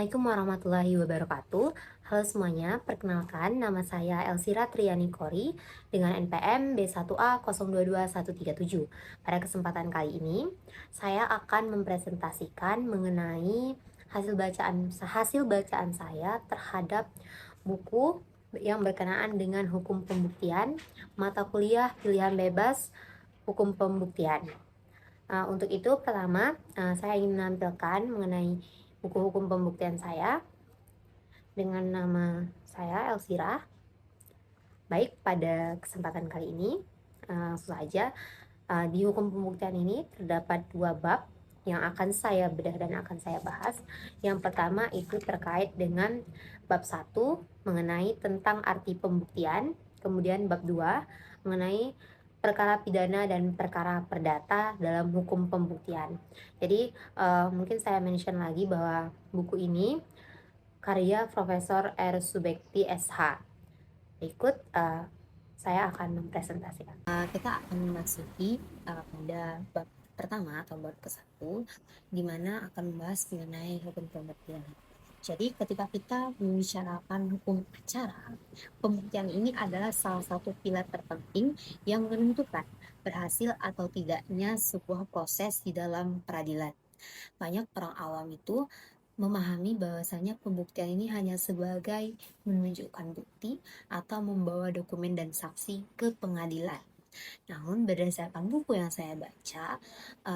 Assalamualaikum warahmatullahi wabarakatuh. Halo semuanya, perkenalkan nama saya Elsira Triani Kori dengan NPM B1A022137. Pada kesempatan kali ini, saya akan mempresentasikan mengenai hasil bacaan saya terhadap buku yang berkenaan dengan hukum pembuktian, mata kuliah pilihan bebas, hukum pembuktian. Untuk itu, pertama, saya ingin menampilkan mengenai buku hukum pembuktian saya dengan nama saya Elsira. Baik, pada kesempatan kali ini, langsung saja. Di hukum pembuktian ini terdapat dua bab yang akan saya bedah dan akan saya bahas. Yang pertama itu terkait dengan bab 1 mengenai tentang arti pembuktian, kemudian bab 2 mengenai perkara pidana dan perkara perdata dalam hukum pembuktian. Jadi mungkin saya mention lagi bahwa buku ini karya Profesor R. Subekti SH. Berikut saya akan mempresentasikan. Kita akan memasuki pada bab pertama atau bab ke-1, di mana akan membahas mengenai hukum pembuktian. Jadi ketika kita membicarakan hukum acara, pembuktian ini adalah salah satu pilar terpenting yang menentukan berhasil atau tidaknya sebuah proses di dalam peradilan. Banyak orang awam itu memahami bahwasanya pembuktian ini hanya sebagai menunjukkan bukti atau membawa dokumen dan saksi ke pengadilan. Namun berdasarkan buku yang saya baca,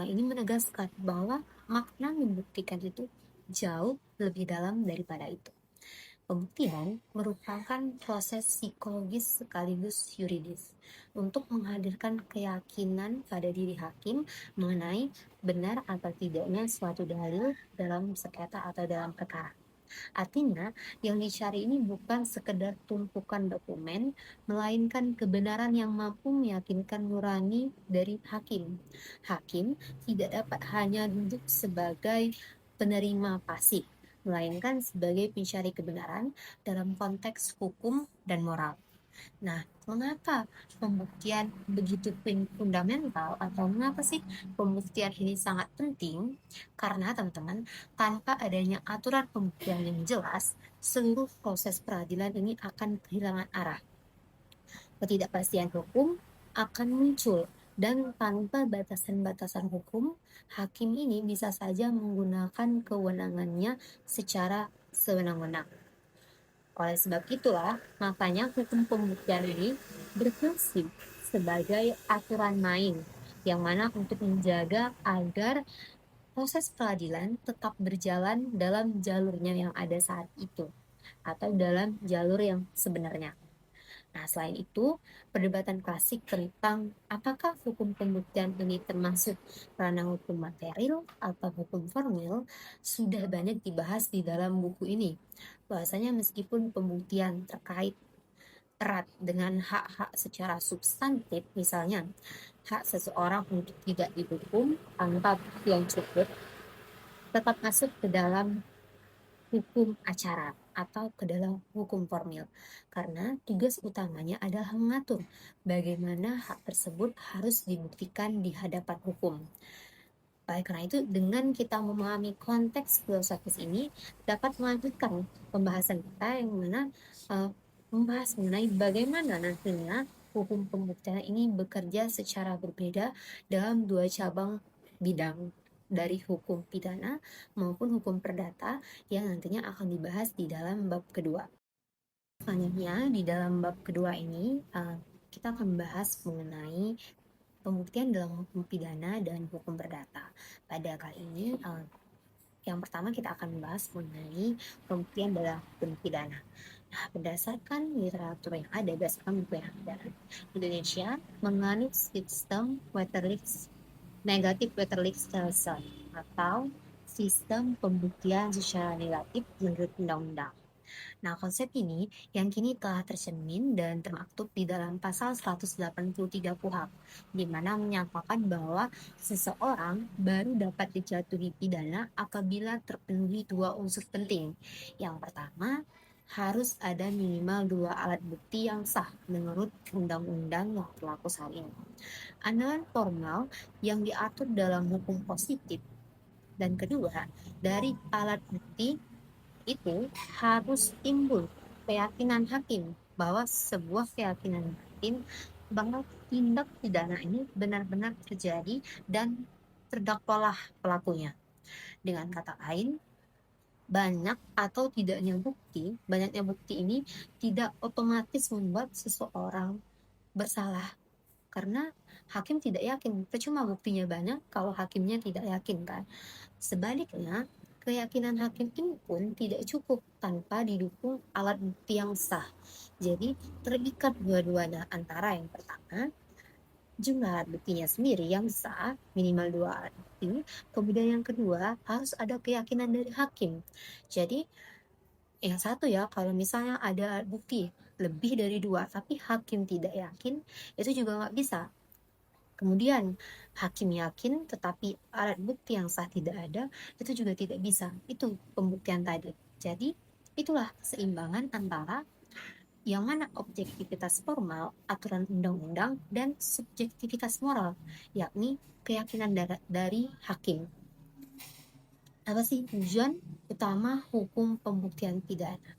ini menegaskan bahwa makna membuktikan itu jauh lebih dalam daripada itu. Pembuktian merupakan proses psikologis sekaligus yuridis untuk menghadirkan keyakinan pada diri hakim mengenai benar atau tidaknya suatu dalil dalam sengketa atau dalam perkara. Artinya, yang dicari ini bukan sekedar tumpukan dokumen, melainkan kebenaran yang mampu meyakinkan nurani dari hakim. Hakim tidak dapat hanya duduk sebagai penerima pasif, melainkan sebagai pencari kebenaran dalam konteks hukum dan moral. Nah, mengapa pembuktian begitu fundamental atau mengapa sih pembuktian ini sangat penting? Karena teman-teman, tanpa adanya aturan pembuktian yang jelas, seluruh proses peradilan ini akan kehilangan arah. Ketidakpastian hukum akan muncul dan tanpa batasan-batasan hukum, hakim ini bisa saja menggunakan kewenangannya secara sewenang-wenang. Oleh sebab itulah, makanya hukum pembuktian ini berfungsi sebagai aturan main yang mana untuk menjaga agar proses peradilan tetap berjalan dalam jalurnya yang ada saat itu atau dalam jalur yang sebenarnya. Nah, selain itu, perdebatan klasik tentang apakah hukum pembuktian ini termasuk ranah hukum material atau hukum formil sudah banyak dibahas di dalam buku ini. Bahwasanya meskipun pembuktian terkait erat dengan hak-hak secara substantif, misalnya hak seseorang untuk tidak dihukum tanpa bukti yang cukup, tetap masuk ke dalam hukum acara atau ke dalam hukum formil, karena tugas utamanya adalah mengatur bagaimana hak tersebut harus dibuktikan di hadapan hukum. Oleh karena itu, dengan kita memahami konteks filosofis ini dapat melanjutkan pembahasan kita yang mana membahas mengenai bagaimana nantinya hukum pembuktian ini bekerja secara berbeda dalam dua cabang bidang dari hukum pidana maupun hukum perdata yang nantinya akan dibahas di dalam bab kedua. Selanjutnya, di dalam bab kedua ini kita akan membahas mengenai pembuktian dalam hukum pidana dan hukum perdata. Pada kali ini, yang pertama kita akan membahas mengenai pembuktian dalam hukum pidana. Nah, berdasarkan literatur yang ada, berdasarkan buku yang ada, Indonesia menganut sistem negatif Wetterlich's Tellson atau sistem pembuktian secara negatif menurut undang-undang. Nah, konsep ini yang kini telah tercermin dan termaktub di dalam pasal 183 KUHP, di mana menyatakan bahwa seseorang baru dapat dijatuhi pidana apabila terpenuhi dua unsur penting. Yang pertama, harus ada minimal dua alat bukti yang sah menurut undang-undang yang berlaku saat ini. Andalan formal yang diatur dalam hukum positif, dan kedua, dari alat bukti itu harus timbul keyakinan hakim bahwa sebuah keyakinan hakim bahwa tindak pidana ini benar-benar terjadi dan terdakwalah pelakunya. Dengan kata lain, banyaknya bukti ini tidak otomatis membuat seseorang bersalah, karena hakim tidak yakin. Percuma buktinya banyak kalau hakimnya tidak yakin kan. Sebaliknya, keyakinan hakim ini pun tidak cukup tanpa didukung alat bukti yang sah. Jadi terikat dua-duanya, antara yang pertama jumlah alat buktinya sendiri yang sah, minimal 2 alat bukti. Kemudian yang kedua, harus ada keyakinan dari hakim. Jadi yang satu ya, kalau misalnya ada bukti lebih dari 2 tapi hakim tidak yakin, itu juga nggak bisa. Kemudian hakim yakin tetapi alat bukti yang sah tidak ada, itu juga tidak bisa. Itu pembuktian tadi. Jadi itulah keseimbangan antara yang mana objektivitas formal, aturan undang-undang, dan subjektivitas moral, yakni keyakinan dari hakim. Apa sih tujuan utama hukum pembuktian pidana?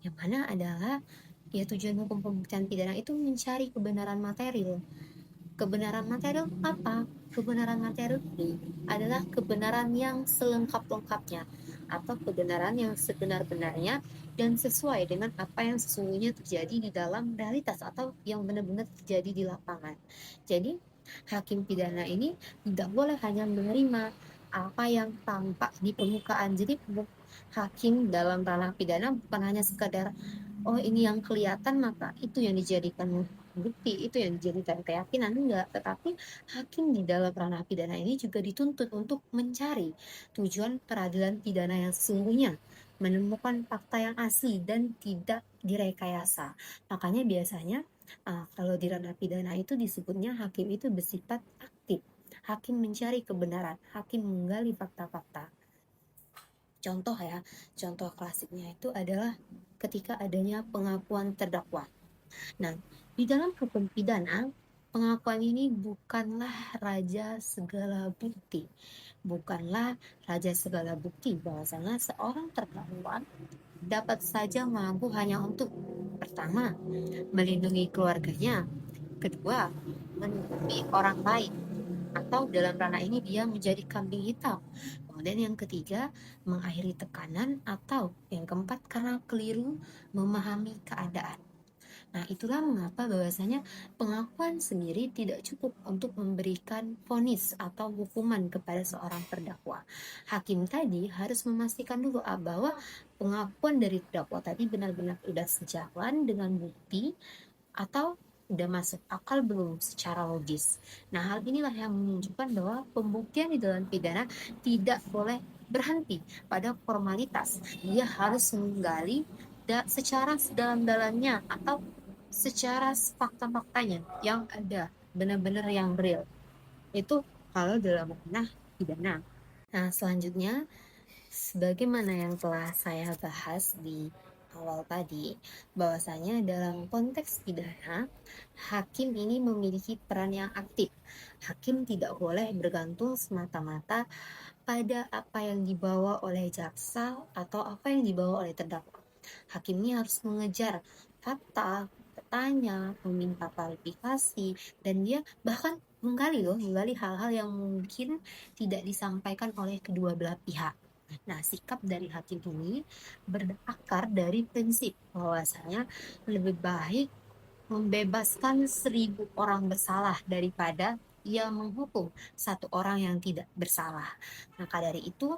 Yang mana adalah tujuan hukum pembuktian pidana itu mencari kebenaran material. Kebenaran material apa? Kebenaran material ini adalah kebenaran yang selengkap-lengkapnya atau kebenaran yang sebenar-benarnya dan sesuai dengan apa yang sesungguhnya terjadi di dalam realitas atau yang benar-benar terjadi di lapangan. Jadi, hakim pidana ini tidak boleh hanya menerima apa yang tampak di permukaan. Jadi, hakim dalam ranah pidana bukan hanya sekadar ini yang kelihatan maka itu yang dijadikan bukti, itu yang dijadikan keyakinan, enggak. Tetapi hakim di dalam ranah pidana ini juga dituntut untuk mencari tujuan peradilan pidana yang sesungguhnya, menemukan fakta yang asli dan tidak direkayasa. Makanya biasanya kalau di ranah pidana itu disebutnya hakim itu bersifat aktif. Hakim mencari kebenaran, hakim menggali fakta-fakta. Contoh klasiknya itu adalah ketika adanya pengakuan terdakwa. Nah, di dalam hukum pidana, pengakuan ini bukanlah raja segala bukti. Bukanlah raja segala bukti bahwasanya seorang terdakwa dapat saja mengaku hanya untuk pertama, melindungi keluarganya, kedua, menutupi orang lain, atau dalam ranah ini dia menjadi kambing hitam. Kemudian yang ketiga, mengakhiri tekanan, atau yang keempat karena keliru memahami keadaan. Nah, itulah mengapa bahwasanya pengakuan sendiri tidak cukup untuk memberikan vonis atau hukuman kepada seorang terdakwa. Hakim tadi harus memastikan dulu bahwa pengakuan dari terdakwa tadi benar-benar sudah sejalan dengan bukti atau udah masuk akal belum secara logis. Nah, hal inilah yang menunjukkan bahwa pembuktian di dalam pidana tidak boleh berhenti pada formalitas. Dia harus menggali secara sedalam-dalamnya atau secara fakta-faktanya yang ada, benar-benar yang real. Itu kalau dalam ranah pidana. Nah, selanjutnya, sebagaimana yang telah saya bahas di awal tadi, bahwasanya dalam konteks pidana, hakim ini memiliki peran yang aktif. Hakim tidak boleh bergantung semata-mata pada apa yang dibawa oleh jaksa atau apa yang dibawa oleh terdakwa. Hakim ini harus mengejar fakta, bertanya, meminta klarifikasi, dan dia bahkan menggali hal-hal yang mungkin tidak disampaikan oleh kedua belah pihak. Nah, sikap dari hakim ini berakar dari prinsip bahwasanya lebih baik membebaskan 1.000 orang bersalah daripada ia menghukum 1 orang yang tidak bersalah. Maka dari itu,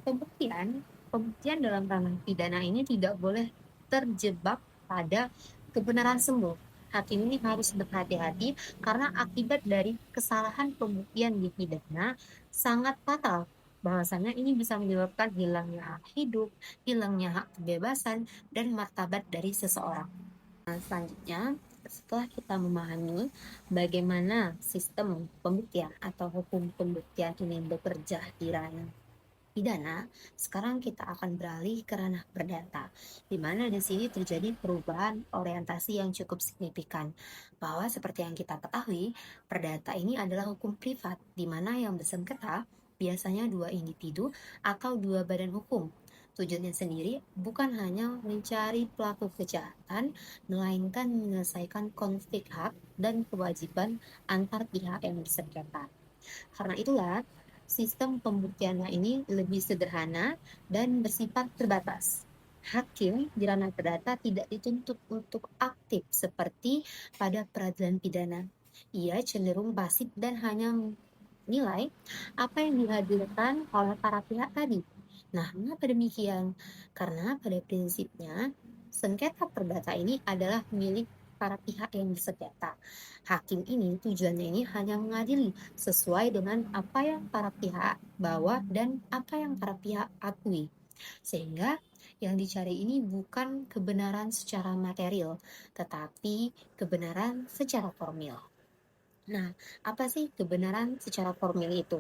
pembuktian dalam ranah pidana ini tidak boleh terjebak pada kebenaran semu. Hakim ini harus berhati-hati karena akibat dari kesalahan pembuktian di pidana sangat fatal. Bahwasanya ini bisa menyebabkan hilangnya hak hidup, hilangnya hak kebebasan, dan martabat dari seseorang. Nah, selanjutnya, setelah kita memahami bagaimana sistem pembuktian atau hukum pembuktian ini bekerja di ranah pidana, sekarang kita akan beralih ke ranah perdata, di mana di sini terjadi perubahan orientasi yang cukup signifikan. Bahwa seperti yang kita ketahui, perdata ini adalah hukum privat, di mana yang bersengketa biasanya 2 individu atau 2 badan hukum. Tujuannya sendiri bukan hanya mencari pelaku kejahatan, melainkan menyelesaikan konflik hak dan kewajiban antar pihak yang bersengketa. Karena itulah, sistem pembuktiannya ini lebih sederhana dan bersifat terbatas. Hakim di ranah perdata tidak dituntut untuk aktif seperti pada peradilan pidana. Ia cenderung pasif dan hanya nilai apa yang dihadirkan oleh para pihak tadi. Nah, mengapa demikian? Karena pada prinsipnya, sengketa perdata ini adalah milik para pihak yang bersengketa. Hakim ini tujuannya ini hanya mengadili sesuai dengan apa yang para pihak bawa dan apa yang para pihak akui. Sehingga yang dicari ini bukan kebenaran secara material, tetapi kebenaran secara formil. Nah, apa sih kebenaran secara formil itu?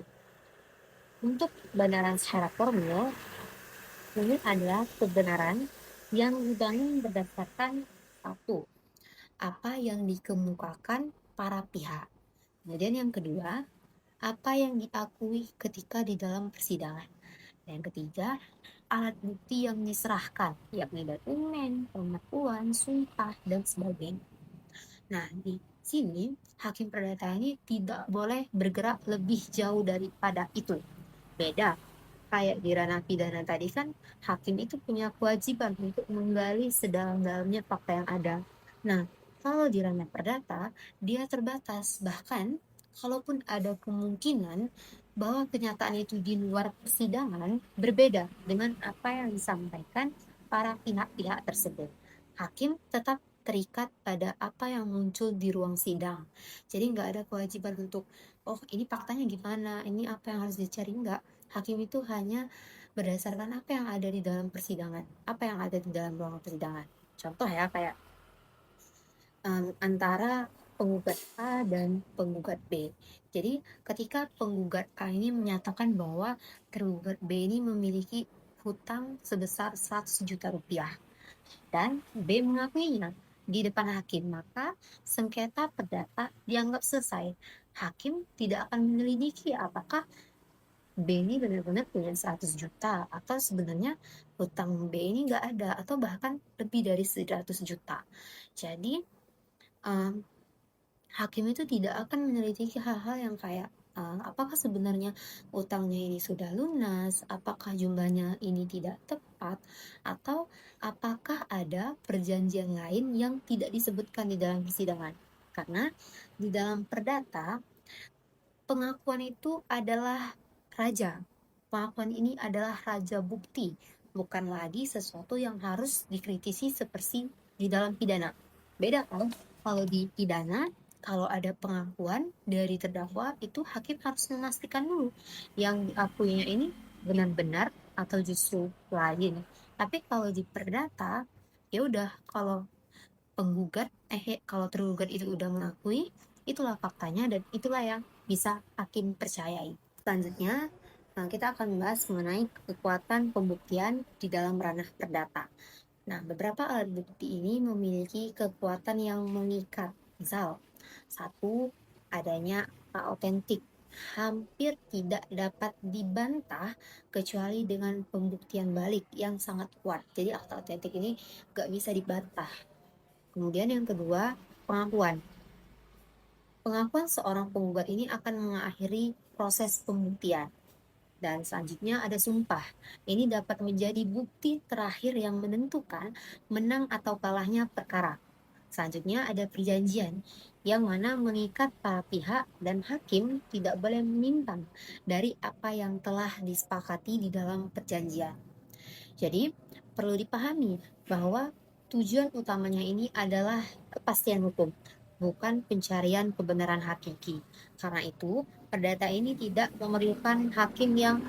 Untuk kebenaran secara formil, ini adalah kebenaran yang dibangun berdasarkan satu, apa yang dikemukakan para pihak. Kemudian yang kedua, apa yang diakui ketika di dalam persidangan. Dan yang ketiga, alat bukti yang diserahkan, yakni dokumen, pengakuan, sumpah, dan sebagainya. Nah, di sini hakim perdata ini tidak boleh bergerak lebih jauh daripada itu. Beda, kayak di ranah pidana tadi kan, hakim itu punya kewajiban untuk menggali sedalam-dalamnya fakta yang ada. Nah, kalau di ranah perdata, dia terbatas. Bahkan, kalaupun ada kemungkinan bahwa kenyataan itu di luar persidangan berbeda dengan apa yang disampaikan para pihak-pihak tersebut. Hakim tetap terikat pada apa yang muncul di ruang sidang. Jadi nggak ada kewajiban untuk, oh ini faktanya gimana, ini apa yang harus dicari, enggak. Hakim itu hanya berdasarkan apa yang ada di dalam persidangan, apa yang ada di dalam ruang persidangan. Contoh ya, kayak antara penggugat A dan penggugat B. Jadi ketika penggugat A ini menyatakan bahwa tergugat B ini memiliki hutang sebesar 100 juta rupiah dan B mengakuinya di depan hakim, maka sengketa perdata dianggap selesai. Hakim tidak akan menyelidiki apakah B ini benar-benar punya 100 juta atau sebenarnya hutang B ini nggak ada atau bahkan lebih dari 100 juta. Jadi hakim itu tidak akan menyelidiki hal-hal yang kayak apakah sebenarnya utangnya ini sudah lunas, apakah jumlahnya ini tidak tepat, atau apakah ada perjanjian lain yang tidak disebutkan di dalam persidangan. Karena di dalam perdata, pengakuan itu adalah raja. Pengakuan ini adalah raja bukti, bukan lagi sesuatu yang harus dikritisi seperti di dalam pidana. Beda kan? Kalau di pidana, kalau ada pengakuan dari terdakwa, itu hakim harus memastikan dulu yang diakuinya ini benar-benar atau justru lain. Tapi kalau di perdata, ya udah, kalau kalau tergugat itu udah mengakui, itulah faktanya dan itulah yang bisa hakim percayai. Selanjutnya, kita akan membahas mengenai kekuatan pembuktian di dalam ranah perdata. Nah, beberapa alat bukti ini memiliki kekuatan yang mengikat. Misal, satu, adanya fakta otentik. Hampir tidak dapat dibantah kecuali dengan pembuktian balik yang sangat kuat. Jadi, fakta otentik ini gak bisa dibantah. Kemudian yang kedua, pengakuan. Pengakuan seorang penggugat ini akan mengakhiri proses pembuktian. Dan selanjutnya ada sumpah. Ini dapat menjadi bukti terakhir yang menentukan menang atau kalahnya perkara. Selanjutnya ada perjanjian, yang mana mengikat para pihak dan hakim tidak boleh menyimpang dari apa yang telah disepakati di dalam perjanjian. Jadi, perlu dipahami bahwa tujuan utamanya ini adalah kepastian hukum, bukan pencarian kebenaran hakiki. Karena itu, perdata ini tidak memerlukan hakim yang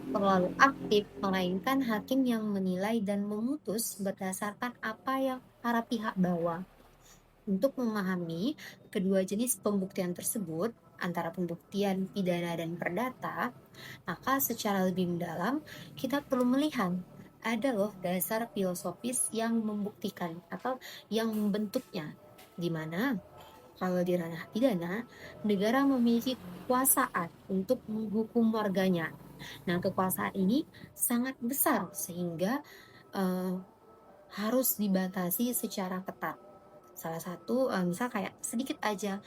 terlalu aktif, melainkan hakim yang menilai dan memutus berdasarkan apa yang para pihak bawa. Untuk memahami kedua jenis pembuktian tersebut, antara pembuktian pidana dan perdata, maka secara lebih mendalam kita perlu melihat ada loh dasar filosofis yang membuktikan atau yang membentuknya, di mana Kalau di ranah pidana, negara memiliki kekuasaan untuk menghukum warganya. Nah, kekuasaan ini sangat besar sehingga eh, harus dibatasi secara ketat. Salah satu, misal kayak sedikit aja,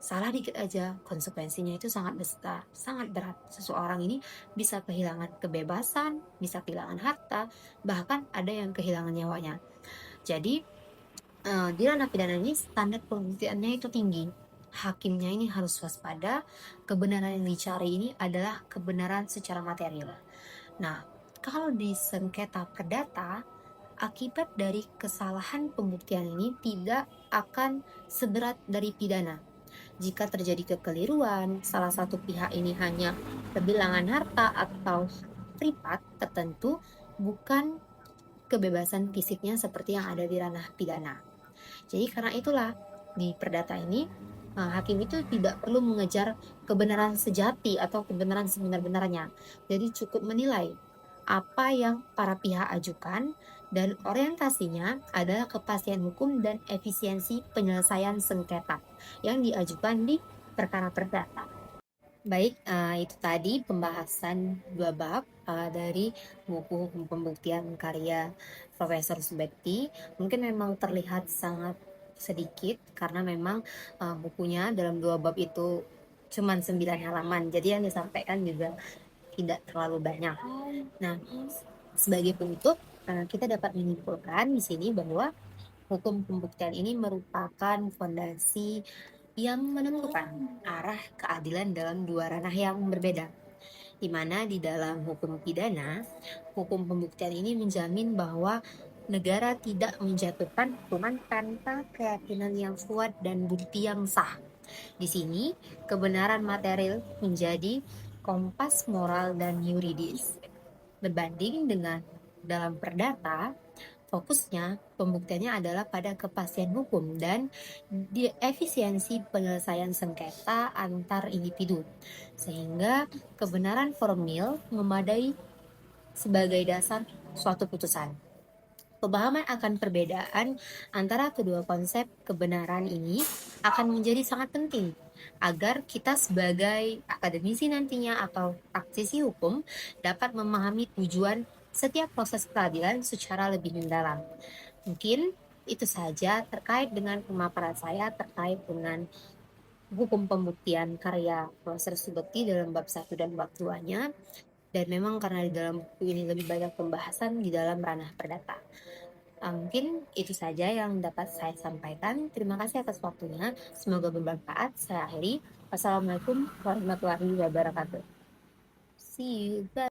salah dikit aja, konsekuensinya itu sangat besar, sangat berat. Seseorang ini bisa kehilangan kebebasan, bisa kehilangan harta, bahkan ada yang kehilangan nyawanya. Jadi, di ranah pidana ini standar pembuktiannya itu tinggi. Hakimnya ini harus waspada, kebenaran yang dicari ini adalah kebenaran secara material. Nah, kalau di sengketa perdata, akibat dari kesalahan pembuktian ini tidak akan seberat dari pidana. Jika terjadi kekeliruan, salah satu pihak ini hanya kehilangan harta atau privat tertentu, bukan kebebasan fisiknya seperti yang ada di ranah pidana. Jadi karena itulah di perdata ini hakim itu tidak perlu mengejar kebenaran sejati atau kebenaran sebenar-benarnya. Jadi cukup menilai apa yang para pihak ajukan dan orientasinya adalah kepastian hukum dan efisiensi penyelesaian sengketa yang diajukan di perkara perdata. Baik, itu tadi pembahasan dua bab dari buku Hukum Pembuktian karya Profesor Subekti. Mungkin memang terlihat sangat sedikit karena memang bukunya dalam dua bab itu cuma 9 halaman. Jadi yang disampaikan juga tidak terlalu banyak. Nah, sebagai penutup, kita dapat menyimpulkan di sini bahwa hukum pembuktian ini merupakan fondasi yang menentukan arah keadilan dalam dua ranah yang berbeda, di mana di dalam hukum pidana, hukum pembuktian ini menjamin bahwa negara tidak menjatuhkan hukuman tanpa keyakinan yang kuat dan bukti yang sah. Di sini, kebenaran material menjadi kompas moral dan yuridis. Berbanding dengan dalam perdata, fokusnya pembuktiannya adalah pada kepastian hukum dan di efisiensi penyelesaian sengketa antar individu, sehingga kebenaran formil memadai sebagai dasar suatu putusan. Pemahaman akan perbedaan antara kedua konsep kebenaran ini akan menjadi sangat penting agar kita sebagai akademisi nantinya atau praktisi hukum dapat memahami tujuan setiap proses keadilan secara lebih mendalam. Mungkin itu saja terkait dengan pemaparan saya terkait dengan hukum pembuktian karya Profesor Subekti dalam bab 1 dan bab 2-nya. Dan memang karena di dalam buku ini lebih banyak pembahasan di dalam ranah perdata. Mungkin itu saja yang dapat saya sampaikan. Terima kasih atas waktunya. Semoga bermanfaat. Saya akhiri. Wassalamualaikum warahmatullahi wabarakatuh. See you. Bye.